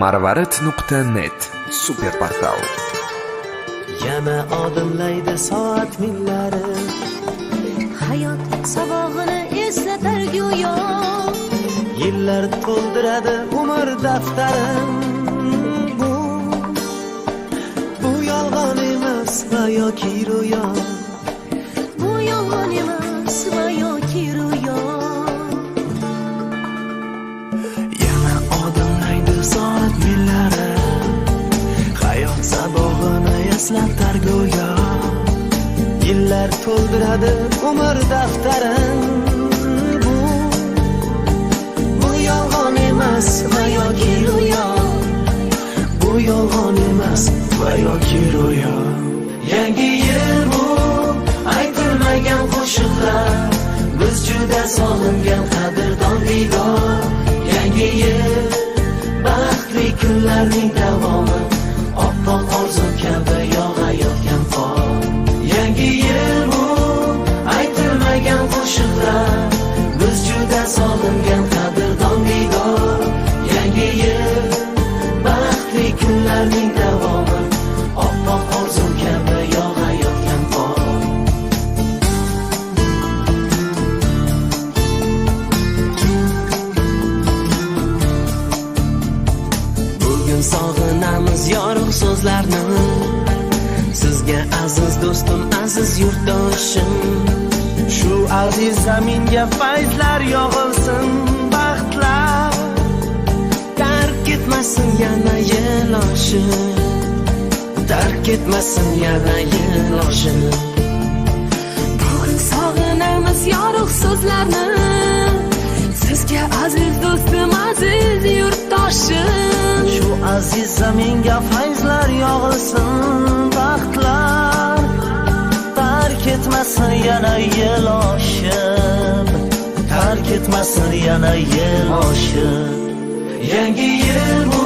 marvarid.net super portal. Yana odimlaydi soat millari, hayot sabog'ini eslatar go'yo. yillar to'ldiradi umr daftarim. Bu yolg'on emas va yoki ro'yo. Bu yolg'on emas va yoki ro'yo. Yana odimlaydi soat millari, hayot sabog'ini eslatar go'yo. Yillar to'ldiradi umr daftarim. Bu yolg'on emas va yoki ro'yo. Bu yolg'on emas va yoki ro'yo. Yangi yil bu aytilmagan qo'shiqlar, biz juda sog'ingan qadrdon diydor. Yangi yil baxtli kunlarning davomi, oppoq orzu kabi yog'ayotgan qor. Yangi yil bu aytilmagan qo'shiqlar, biz juda sog'ingan qadrdon diydor. Yangi yil baxtli kunlarning davomi, oppoq orzu kabi yog'ayotgan qor. Bugun sog'inamiz yorug' so'zlarni, sizga aziz do'stim, aziz yurtdoshim. Shu aziz zaminga fayzlar yog'ilsin, baxtlar tark etmasin yana yil oshib, tark etmasin yana yil oshib. Bugun sog'inamiz yorug' so'zlarni, sizga aziz do'stim, aziz yurtdoshim. Shu aziz zaminga fayzlar yog'ilsin, baxtlar tark etmasin yana yil oshib, tark etmasin yana yil oshib. Yangi yil bu